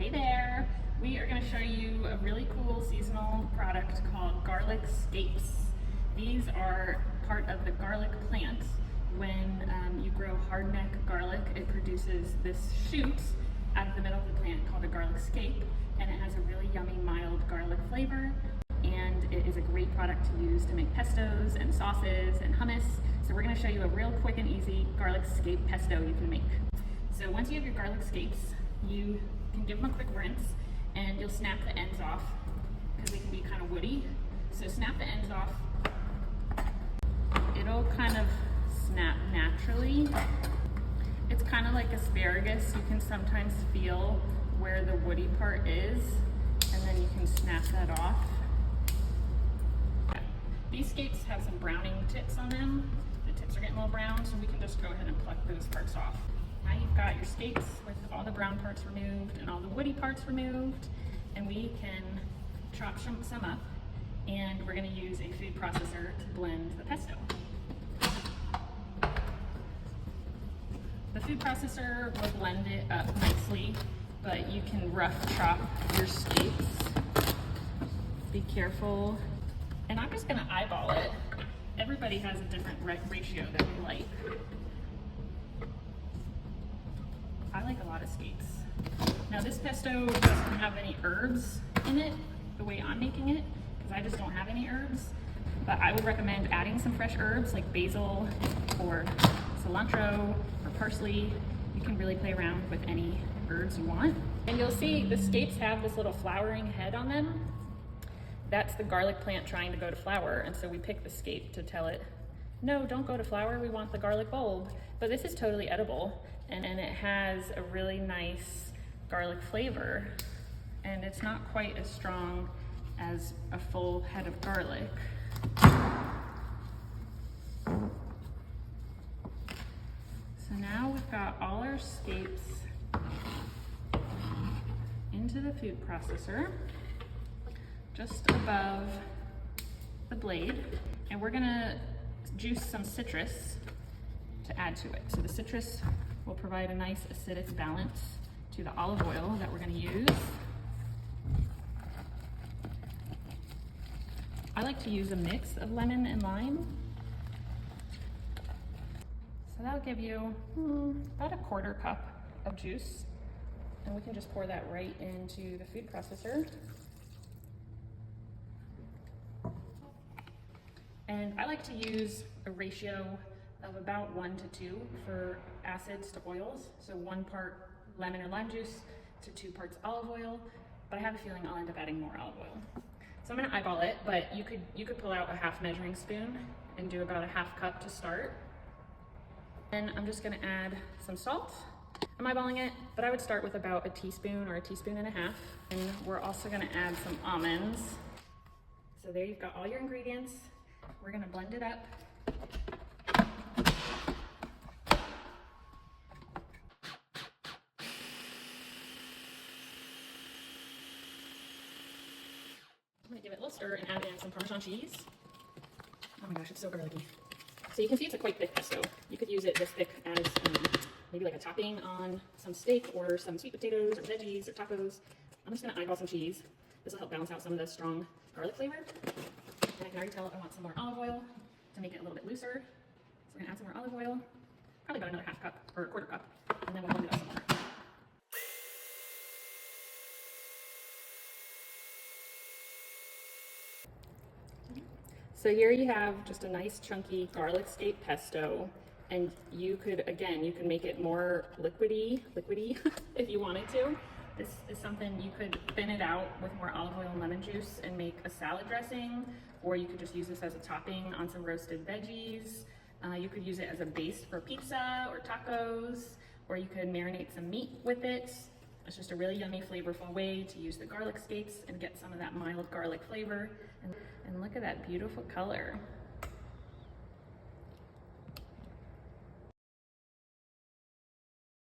Hey there! We are going to show you a really cool seasonal product called garlic scapes. These are part of the garlic plant. When you grow hardneck garlic, it produces this shoot out of the middle of the plant called a garlic scape, and it has a really yummy, mild garlic flavor, and it is a great product to use to make pestos and sauces and hummus. So we're going to show you a real quick and easy garlic scape pesto you can make. So once you have your garlic scapes, you can give them a quick rinse, and you'll snap the ends off because they can be kind of woody. So snap the ends off. It'll kind of snap naturally. It's kind of like asparagus. You can sometimes feel where the woody part is, and then you can snap that off. These scapes have some browning tips on them. The tips are getting a little brown, so we can just go ahead and pluck those parts off. Now you've got your scapes with all the brown parts removed and all the woody parts removed, and we can chop some up, and we're going to use a food processor to blend the pesto. The food processor will blend it up nicely, but you can rough chop your scapes. Be careful. And I'm just going to eyeball it. Everybody has a different ratio that we like. I like a lot of scapes. Now this pesto doesn't have any herbs in it, the way I'm making it, because I just don't have any herbs. But I would recommend adding some fresh herbs like basil or cilantro or parsley. You can really play around with any herbs you want. And you'll see the scapes have this little flowering head on them. That's the garlic plant trying to go to flower, and so we pick the scape to tell it, no, don't go to flower, we want the garlic bulb. But this is totally edible, and it has a really nice garlic flavor, and it's not quite as strong as a full head of garlic. So now we've got all our scapes into the food processor, just above the blade, and we're gonna juice some citrus to add to it. So the citrus will provide a nice acidic balance to the olive oil that we're gonna use. I like to use a mix of lemon and lime. So that'll give you about a quarter cup of juice, and we can just pour that right into the food processor. And I like to use a ratio of about 1 to 2 for acids to oils. So 1 part lemon or lime juice to 2 parts olive oil, but I have a feeling I'll end up adding more olive oil. So I'm gonna eyeball it, but you could pull out a half measuring spoon and do about a half cup to start. Then I'm just gonna add some salt. I'm eyeballing it, but I would start with about a teaspoon or a teaspoon and a half. And we're also gonna add some almonds. So there you've got all your ingredients. We're gonna blend it up. I'm gonna give it a little stir and add in some Parmesan cheese. Oh my gosh, it's so garlicky. So you can see it's a quite thick pesto. You could use it this thick as maybe like a topping on some steak or some sweet potatoes or veggies or tacos. I'm just gonna eyeball some cheese. This will help balance out some of the strong garlic flavor. And I can already tell I want some more olive oil to make it a little bit looser. So we're gonna add some more olive oil, probably about another half cup or a quarter cup, and then we'll blend it up some more. So here you have just a nice chunky garlic scape pesto, and you could make it more liquidy if you wanted to. This is something you could thin it out with more olive oil and lemon juice and make a salad dressing, or you could just use this as a topping on some roasted veggies. You could use it as a base for pizza or tacos, or you could marinate some meat with it. It's just a really yummy, flavorful way to use the garlic scapes and get some of that mild garlic flavor. And look at that beautiful color.